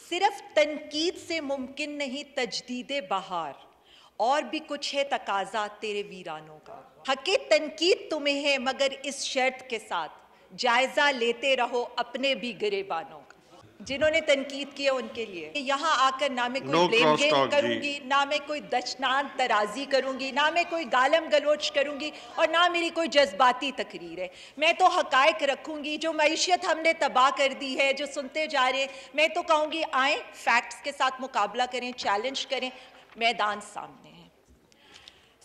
صرف تنقید سے ممکن نہیں تجدید بہار، اور بھی کچھ ہے تقاضا تیرے ویرانوں کا۔ حق تنقید تمہیں ہے مگر اس شرط کے ساتھ جائزہ لیتے رہو اپنے بھی گریبانوں کا۔ جنہوں نے تنقید کی ہے ان کے لیے یہاں آ کر نہ میں کوئی بلیم گیم کروں گی، نہ میں کوئی دشنام ترازی کروں گی، نہ میں کوئی گالم گلوچ کروں گی، اور نہ میری کوئی جذباتی تقریر ہے۔ میں تو حقائق رکھوں گی۔ جو معیشت ہم نے تباہ کر دی ہے، جو سنتے جا رہے ہیں، میں تو کہوں گی آئیں فیکٹس کے ساتھ مقابلہ کریں، چیلنج کریں، میدان سامنے ہے۔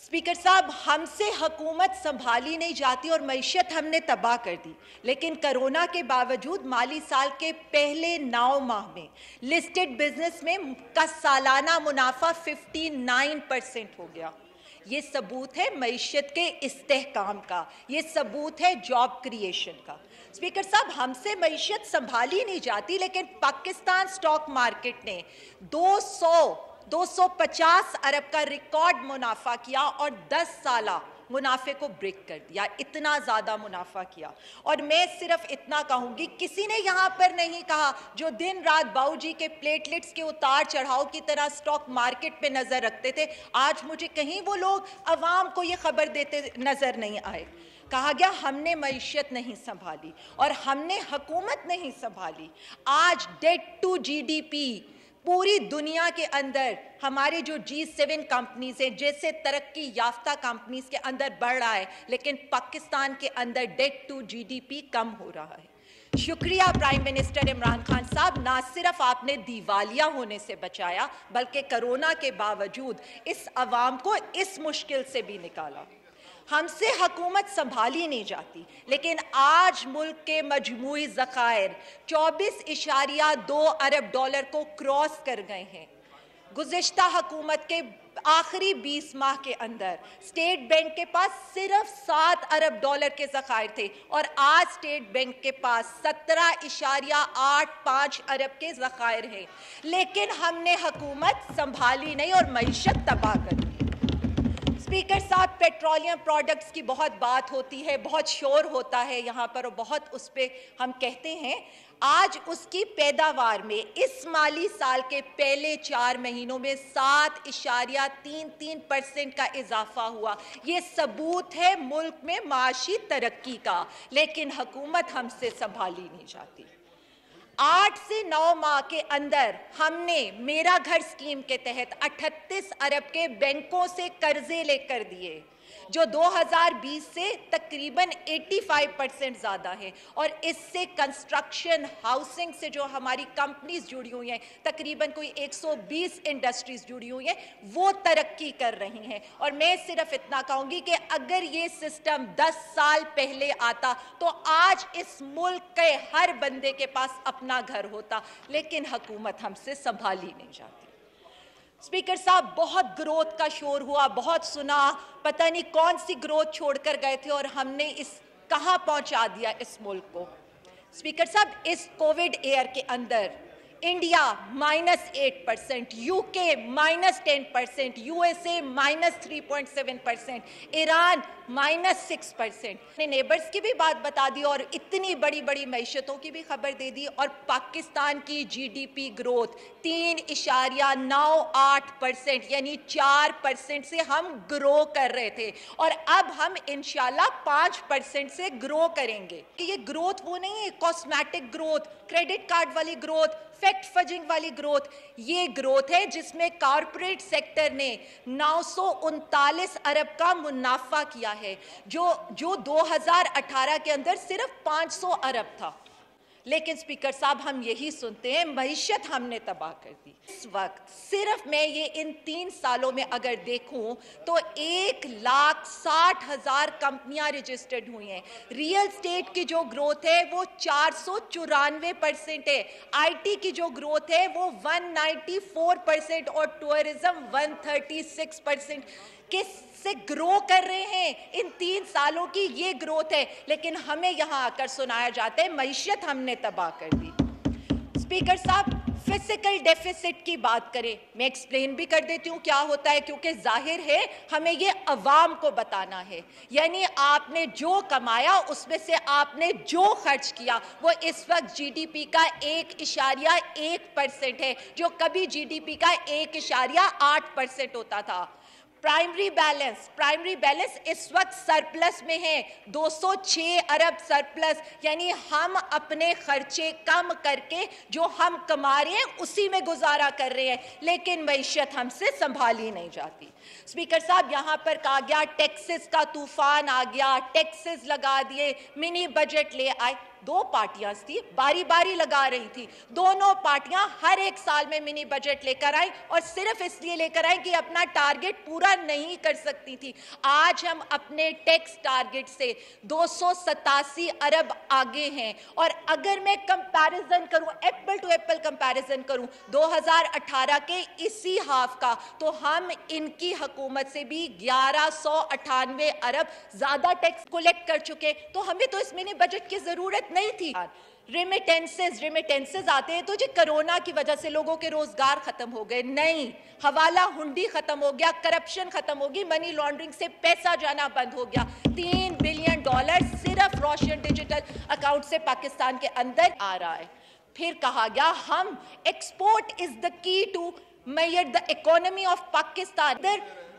اسپیکر صاحب، ہم سے حکومت سنبھالی نہیں جاتی اور معیشت ہم نے تباہ کر دی، لیکن کرونا کے باوجود مالی سال کے پہلے 9 ماہ میں لسٹڈ بزنس میں کا سالانہ منافع 59% ہو گیا۔ یہ ثبوت ہے معیشت کے استحکام کا، یہ ثبوت ہے جاب کریشن کا۔ اسپیکر صاحب، ہم سے معیشت سنبھالی نہیں جاتی، لیکن پاکستان سٹاک مارکیٹ نے 250 ارب کا ریکارڈ منافع کیا اور 10 سالہ منافع کو بریک کر دیا۔ اتنا زیادہ منافع کیا۔ اور میں صرف اتنا کہوں گی، کسی نے یہاں پر نہیں کہا جو دن رات باؤ جی کے پلیٹلٹس کے اتار چڑھاؤ کی طرح سٹاک مارکیٹ پہ نظر رکھتے تھے، آج مجھے کہیں وہ لوگ عوام کو یہ خبر دیتے نظر نہیں آئے۔ کہا گیا ہم نے معیشت نہیں سنبھالی اور ہم نے حکومت نہیں سنبھالی۔ آج date to G D P پوری دنیا کے اندر ہمارے جو G7 کمپنیز ہیں، جیسے ترقی یافتہ کمپنیز کے اندر بڑھ رہا ہے، لیکن پاکستان کے اندر debt to G D P کم ہو رہا ہے۔ شکریہ پرائم منسٹر عمران خان صاحب، نہ صرف آپ نے دیوالیہ ہونے سے بچایا بلکہ کرونا کے باوجود اس عوام کو اس مشکل سے بھی نکالا۔ ہم سے حکومت سنبھالی نہیں جاتی، لیکن آج ملک کے مجموعی ذخائر 24.2 ارب ڈالر کو کراس کر گئے ہیں۔ گزشتہ حکومت کے آخری 20 ماہ کے اندر اسٹیٹ بینک کے پاس صرف 7 ارب ڈالر کے ذخائر تھے، اور آج اسٹیٹ بینک کے پاس 17.85 ارب کے ذخائر ہیں، لیکن ہم نے حکومت سنبھالی نہیں اور معیشت تباہ کر دی۔ اسپیکر صاحب، پیٹرولیم پروڈکٹس کی بہت بات ہوتی ہے، بہت شور ہوتا ہے یہاں پر، اور بہت اس پہ ہم کہتے ہیں۔ آج اس کی پیداوار میں اس مالی سال کے پہلے 4 مہینوں میں 7.33% کا اضافہ ہوا۔ یہ ثبوت ہے ملک میں معاشی ترقی کا، لیکن حکومت ہم سے سنبھالی نہیں جاتی۔ 8 سے 9 ماہ کے اندر ہم نے میرا گھر اسکیم کے تحت 38 ارب کے بینکوں سے قرضے لے کر دیے، جو 2020 سے تقریباً 85% زیادہ ہے، اور اس سے کنسٹرکشن ہاؤسنگ سے جو ہماری کمپنیز جڑی ہوئی ہیں، تقریباً کوئی 120 انڈسٹریز جڑی ہوئی ہیں، وہ ترقی کر رہی ہیں۔ اور میں صرف اتنا کہوں گی کہ اگر یہ سسٹم 10 سال پہلے آتا تو آج اس ملک کے ہر بندے کے پاس اپنا گھر ہوتا، لیکن حکومت ہم سے سنبھالی نہیں جاتی۔ اسپیکر صاحب، بہت گروتھ کا شور ہوا، بہت سنا، پتہ نہیں کون سی گروتھ چھوڑ کر گئے تھے اور ہم نے کہاں پہنچا دیا اس ملک کو۔ اسپیکر صاحب، اس کووڈ ایئر کے اندر انڈیا -8%، یو کے -10%، USA -3.7%، ایران -6%۔ نے نیبرز کی بھی بات بتا دی اور اتنی بڑی بڑی معیشتوں کی بھی خبر دے دی، اور پاکستان کی جی ڈی پی گروتھ 3.98%، یعنی 4% سے ہم گرو کر رہے تھے، اور اب ہم انشاءاللہ 5% سے گرو کریں گے۔ کہ یہ گروتھ وہ نہیں ہے کاسمیٹک گروتھ، کریڈٹ کارڈ والی گروتھ، فیکٹ فجنگ والی گروتھ، یہ گروتھ ہے جس میں کارپوریٹ سیکٹر نے 939 ارب کا منافع کیا ہے، جو 2018 کے اندر صرف 500 ارب تھا۔ لیکن اسپیکر صاحب، ہم یہی سنتے ہیں معیشت ہم نے تباہ کر دی۔ اس وقت صرف میں یہ ان 3 سالوں میں اگر دیکھوں تو 1,60,000 کمپنیاں رجسٹرڈ ہوئی ہیں۔ ریئل اسٹیٹ کی جو گروتھ ہے وہ 494% ہے، آئی ٹی کی جو گروتھ ہے وہ 194%، اور ٹورزم 136%۔ کس سے گرو کر رہے ہیں ان 3 سالوں کی یہ گروتھ ہے، لیکن ہمیں یہاں آ کر سنایا جاتا ہے معیشت ہم نے تباہ کر دی۔ اسپیکر صاحب، فزیکل ڈیفیسٹ کی بات کریں، میں ایکسپلین بھی کر دیتی ہوں کیا ہوتا ہے، کیونکہ ظاہر ہے ہمیں یہ عوام کو بتانا ہے. یعنی آپ نے جو کمایا اس میں سے آپ نے جو خرچ کیا وہ اس وقت جی ڈی پی کا 1.1% ہے، جو کبھی جی ڈی پی کا 1.8% ہوتا تھا. پرائمری بیلنس اس وقت سرپلس میں ہے، 206 ارب سرپلس، یعنی ہم اپنے خرچے کم کر کے جو ہم کما رہے ہیں اسی میں گزارا کر رہے ہیں، لیکن معیشت ہم سے سنبھالی نہیں جاتی. اسپیکر صاحب، یہاں پر کہا گیا ٹیکسز کا طوفان آ گیا، ٹیکسز لگا دیے، منی بجٹ لے آئے. دو پارٹیاں تھی، باری باری لگا رہی تھی، دونوں پارٹیاں ہر ایک سال میں منی بجٹ لے کر آئیں اور صرف اس لیے لے کر آئیں کہ اپنا ٹارگٹ پورا نہیں کر سکتی تھی. آج ہم اپنے ٹیکس ٹارگٹ سے 287 ارب آگے ہیں، اور اگر میں کمپیریزن کروں، ایپل ٹو ایپل کمپیریزن کروں 2018 کے اسی ہاف کا، تو ہم ان کی حکومت سے بھی 1198 ارب زیادہ ٹیکس کلیکٹ کر چکے. تو ہمیں تو اس منی بجٹ کی ضرورت نہیں تھی. ریمیٹنسز آتے ہیں تو جی کرونا کی وجہ سے لوگوں کے روزگار ختم ہو گئے. نہیں، حوالہ ہنڈی ختم ہو گیا، کرپشن ختم ہو گئی، منی لانڈرنگ سے پیسہ جانا بند ہو گیا. $3 بلین صرف روشن ڈیجیٹل اکاؤنٹ سے پاکستان کے اندر آ رہا ہے. پھر کہا گیا ہم export is the key to mayor the economy of Pakistan.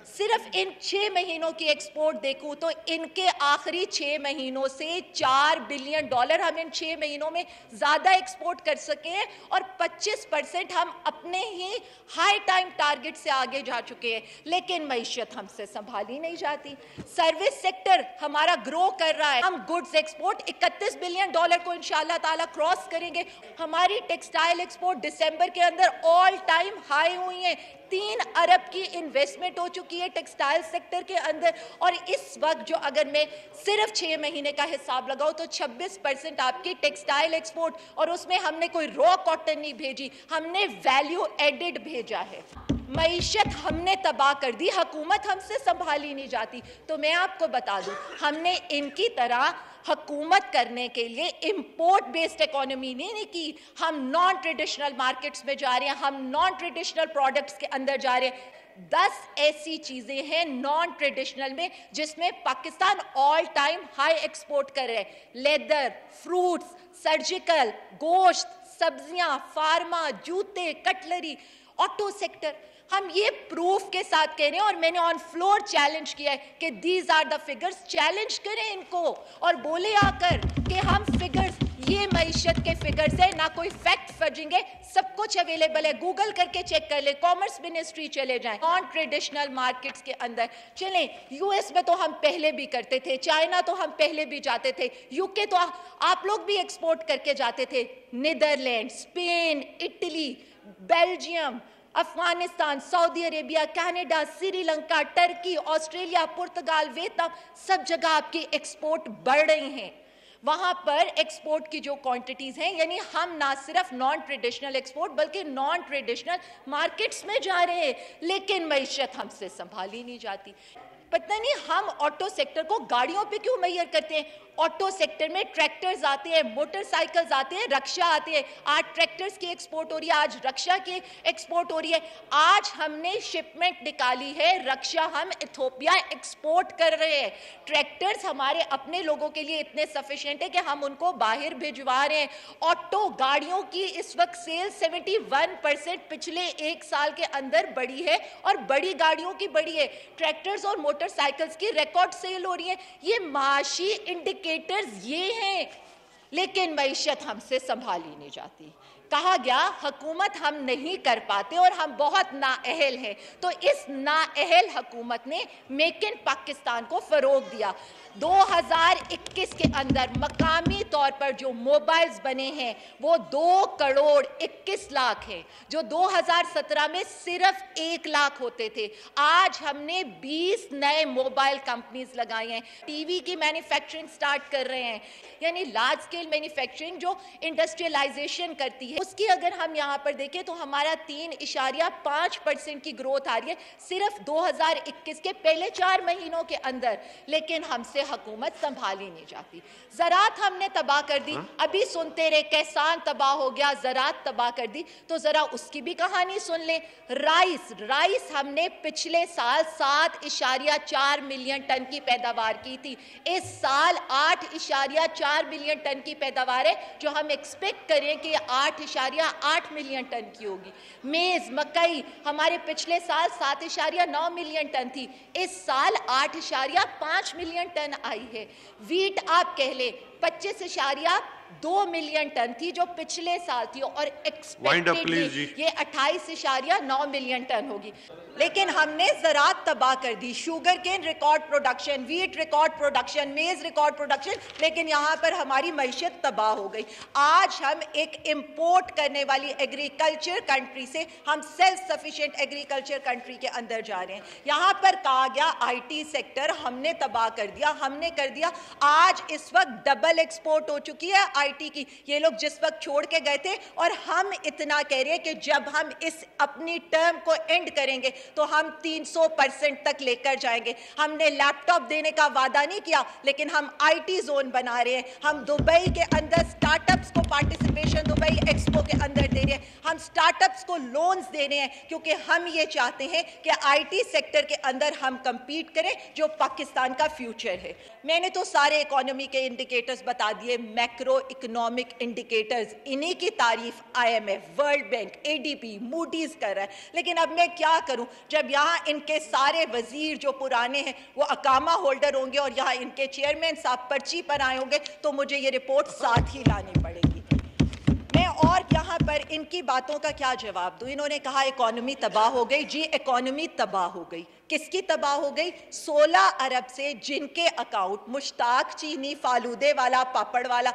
صرف ان 6 مہینوں کی ایکسپورٹ دیکھوں تو ان کے آخری 6 مہینوں سے $4 بلین ہم ان 6 مہینوں میں زیادہ ایکسپورٹ کر سکے ہیں، اور 25% ہم اپنے ہی ہائی ٹائم ٹارگٹ سے آگے جا چکے ہیں، لیکن معیشت ہم سے سنبھالی نہیں جاتی. سروس سیکٹر ہمارا گرو کر رہا ہے، ہم گڈز ایکسپورٹ $31 بلین کو انشاءاللہ تعالیٰ کراس کریں گے. ہماری ٹیکسٹائل ایکسپورٹ دسمبر کے اندر آل ٹائم ہائی ہوئی ہیں، 3 ارب کی انویسٹمنٹ ہو چکی ہے ٹیکسٹائل سیکٹر کے اندر. اور اس وقت جو اگر میں صرف 6 مہینے کا حساب لگاؤں تو 26% آپ کی ٹیکسٹائل ایکسپورٹ، اور اس میں ہم نے کوئی را کاٹن نہیں بھیجی، ہم نے ویلیو ایڈڈ بھیجا ہے. معیشت ہم نے تباہ کر دی، حکومت ہم سے سنبھالی نہیں جاتی. تو میں آپ کو بتا دوں، ہم نے ان کی طرح حکومت کرنے کے لیے امپورٹ بیسڈ اکانومی نہیں کی. ہم نان ٹریڈیشنل مارکیٹس میں جا رہے ہیں، ہم نان ٹریڈیشنل پروڈکٹس کے اندر جا رہے ہیں. 10 ایسی چیزیں ہیں نان ٹریڈیشنل میں جس میں Pakistan all time high export کر رہے ہیں. لیدر، فروٹس، سرجیکل، گوشت، سبزیاں، فارما، جوتے، کٹلری، آٹو سیکٹر. ہم یہ پروف کے ساتھ کہہ رہے ہیں، اور میں نے آن فلور چیلنج کیا ہے کہ these are the figures. Challenge کریں ان کو اور بولے آ کر کہ ہم فگرز، یہ معیشت کے فگرز ہیں، نہ کوئی فیکٹ فرجنگ ہے، سب کچھ اویلیبل ہے، گوگل کر کے چیک کر لیں. کامرس منسٹری چلے جائیں، نان ٹریڈیشنل مارکیٹس کے اندر چلیں. یو ایس میں تو ہم پہلے بھی کرتے تھے، چائنا تو ہم پہلے بھی جاتے تھے، یو کے تو آپ لوگ بھی ایکسپورٹ کر کے جاتے تھے. Netherland, Spain, Italy, Belgium, Afghanistan, Saudi Arabia, Canada, Sri Lanka, Turkey, Australia, Portugal, Vietnam, سب جگہ آپ کی ایکسپورٹ بڑھ رہی ہیں. وہاں پر ایکسپورٹ کی جو کوانٹیٹیز ہیں، یعنی ہم نہ صرف نان ٹریڈیشنل ایکسپورٹ بلکہ نان ٹریڈیشنل مارکیٹس میں جا رہے ہیں، لیکن معیشت ہم سے سنبھالی نہیں جاتی. پتہ نہیں ہم آٹو سیکٹر کو گاڑیوں پہ کیوں میئر کرتے ہیں. آٹو سیکٹر میں ٹریکٹرز آتے ہیں، موٹر سائیکلز آتے ہیں، رکشا آتے ہیں. آج ٹریکٹرز کی ایکسپورٹ ہو رہی ہے، آج رکشا کی ایکسپورٹ ہو رہی ہے. آج ہم نے شپمنٹ نکالی ہے، رکشا ہم ایتھوپیا ایکسپورٹ کر رہے ہیں. ٹریکٹرز ہمارے اپنے لوگوں کے لیے اتنے سفیشینٹ ہے کہ ہم ان کو باہر بھجوا رہے ہیں. آٹو گاڑیوں کی اس وقت سیل 71% پچھلے 1 سال کے اندر بڑھی ہے، اور بڑی گاڑیوں کی بڑھی ہے. ٹریکٹرز اور موٹر سائیکلز کی ریکارڈ سیل ہو رہی ہے. یہ معاشی انڈیکیٹرز یہ ہیں، لیکن معیشت ہم سے سنبھالی نہیں جاتی. کہا گیا حکومت ہم نہیں کر پاتے اور ہم بہت نااہل ہیں. تو اس نااہل حکومت نے میک ان پاکستان کو فروغ دیا. 2021 کے اندر مقامی طور پر جو موبائلز بنے ہیں وہ 2,21,00,000 ہیں، جو 2017 میں صرف 1 لاکھ ہوتے تھے. آج ہم نے 20 نئے موبائل کمپنیز لگائی ہیں. ٹی وی کی مینوفیکچرنگ سٹارٹ کر رہے ہیں. یعنی لارج سکیل مینوفیکچرنگ جو انڈسٹریلائزیشن کرتی ہے اس کی اگر ہم یہاں پر دیکھیں تو ہمارا 3.5% کی گروتھ آ رہی ہے صرف 2021 کے پہلے 4 مہینوں کے اندر، لیکن ہم سے حکومت سنبھالی نہیں جاتی۔ زراعت ہم نے تباہ کر دی، ابھی سنتے رہے کسان تباہ ہو گیا، زراعت تباہ کر دی، تو ذرا اس کی بھی کہانی سن لیں۔ رائس ہم نے پچھلے سال 7.4 ملین ٹن کی پیداوار کی تھی، اس سال 8.4 ملین ٹن کی پیداوار ہے، جو ہم ایکسپیکٹ کریں کہ 8.8 ملین ٹن کی ہوگی۔ میز، مکئی ہمارے پچھلے سال 7.9 ملین ٹن تھی، اس سال 8.5 ملین ٹن آئی ہے۔ ویٹ آپ کہہ لیں 25.2 ملین ٹن تھی جو پچھلے سال تھی، اور ایکسپیکٹڈلی یہ 28.9 ملین ٹن ہوگی، لیکن ہم نے زراعت تباہ کر دی۔ Sugar cane record production, wheat record production, maize record production, لیکن یہاں پر ہماری معیشت تباہ ہو گئی۔ آج ہم ایک امپورٹ کرنے والی ایگریکلچر کنٹری سے ہم سیلف سفیشینٹ ایگریکلچر کنٹری کے اندر جا رہے ہیں۔ یہاں پر کہا گیا آئی ٹی سیکٹر ہم نے تباہ کر دیا، ہم نے کر دیا۔ آج اس وقت ڈبل ایکسپورٹ ہو چکی ہے آئی ٹی کی، یہ لوگ جس وقت چھوڑ کے گئے تھے، اور ہم اتنا کہہ رہے ہیں کہ جب ہم اس اپنی ٹرم کو اینڈ کریں گے تو ہم 300% تک لے کر جائیں گے۔ ہم نے لیپ ٹاپ دینے کا وعدہ نہیں کیا، لیکن ہم آئی ٹی زون بنا رہے ہیں۔ ہم دبئی کے اندر سٹارٹ اپس کو پارٹیسپیشن دبئی ایکسپو کے اندر دے رہے ہیں، ہم سٹارٹ اپس کو لونز دے رہے ہیں، کیونکہ ہم یہ چاہتے ہیں کہ آئی ٹی سیکٹر کے اندر ہم کمپیٹ کریں جو پاکستان کا فیوچر ہے۔ میں نے تو سارے اکانومی کے انڈیکیٹرز بتا دیے، میکرو اکنامک انڈیکیٹرز، انہی کی تعریف I M F, World Bank, A D B, Moody's کر رہا ہے۔ لیکن اب میں کیا کروں جب یہاں ان کے سارے وزیر جو پرانے ہیں وہ اقامہ ہولڈر ہوں گے اور یہاں ان کے چیئرمین صاحب پرچی پر آئے ہوں گے، تو مجھے یہ رپورٹ ساتھ ہی لانی پڑے گی۔ میں اور یہاں پر ان کی باتوں کا کیا جواب دوں؟ انہوں نے کہا اکانومی تباہ ہو گئی۔ جی اکانومی تباہ ہو گئی، کس کی تباہ ہو گئی؟ 16 ارب سے جن کے اکاؤنٹ مشتاق چینی، فالودے والا، پاپڑ والا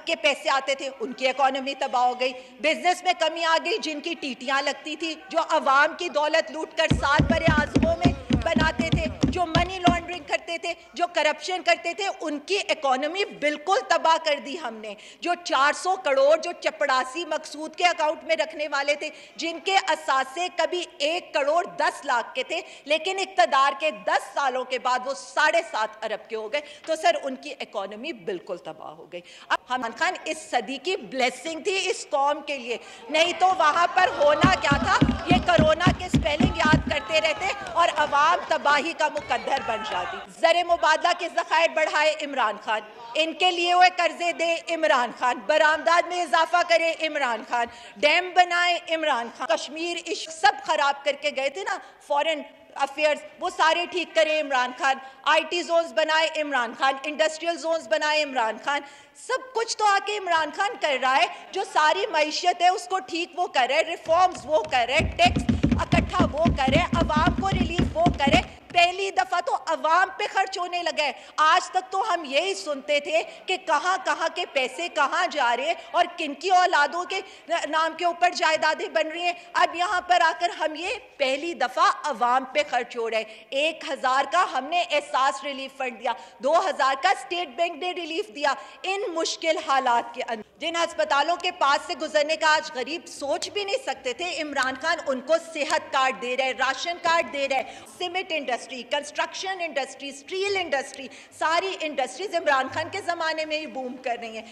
کے پیسے آتے تھے، ان کی اکانومی تباہ ہو گئی۔ بزنس میں کمی آ گئی، جن کی ٹیٹیاں لگتی تھی، جو عوام کی دولت لوٹ کر 7 بڑے اعظموں میں بناتے تھے، جو منی لانڈرنگ کرتے تھے، جو کرپشن کرتے تھے، ان کی اکانومی بالکل تباہ کر دی ہم نے۔ جو 400 کروڑ جو چپڑاسی مقصود کے اکاؤنٹ میں رکھنے والے تھے، جن کے اثاثے کبھی 1 کروڑ 10 لاکھ کے تھے، لیکن اقتدار کے 10 سالوں کے بعد وہ 7.5 ارب کے ہو گئے، تو سر ان کی اکانومی بالکل تباہ ہو گئی۔ اب عمران خان اس صدی کی بلیسنگ تھی اس قوم کے لیے، نہیں تو وہاں پر ہونا کیا تھا؟ یہ کرونا کے سپیلنگ یاد کرتے رہتے اور عوام تباہی کا مقدر بن جاتی۔ زر مبادلہ کے ذخائر بڑھائے عمران خان، ان کے لیے ہوئے قرضے دے عمران خان، برآمدات میں اضافہ کرے عمران خان، ڈیم بنائے عمران خان، کشمیر عشق سب خراب کر کے گئے تھے نا، فورن افیئرز وہ سارے ٹھیک کرے Imran Khan, I T zones بنائے عمران خان، انڈسٹریل زونز بنائے عمران خان، سب کچھ تو آ کے عمران خان کر رہا ہے۔ جو ساری معیشت ہے اس کو ٹھیک وہ کر رہے، ریفارمز وہ کر رہے، ٹیکس اکٹھا وہ کرے، عوام کو ریلیف وہ کرے۔ پہلی دفعہ تو عوام پہ خرچ ہونے لگا ہے۔ آج تک تو ہم یہی سنتے تھے کہ کہاں کہاں کے پیسے کہاں جا رہے ہیں اور کن کی اولادوں کے نام کے اوپر جائیدادیں بن رہی ہیں۔ اب یہاں پر آ کر ہم یہ پہلی دفعہ عوام پہ خرچ ہو رہے ہیں۔ 1000 کا ہم نے احساس ریلیف فنڈ دیا، 2000 کا اسٹیٹ بینک نے ریلیف دیا۔ ان مشکل حالات کے اندر جن ہسپتالوں کے پاس سے گزرنے کا آج غریب سوچ بھی نہیں سکتے تھے، عمران خان ان کو صحت کارڈ دے رہے، راشن کارڈ دے رہے۔ Cement industry, construction industry, steel industry, ساری انڈسٹریز عمران خان کے زمانے میں ہی بوم کر رہی ہیں۔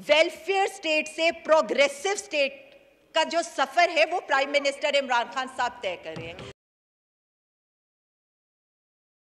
ویلفیئر سٹیٹ سے پروگریسو سٹیٹ کا جو سفر ہے وہ پرائم منسٹر عمران خان صاحب طے کر رہے ہیں۔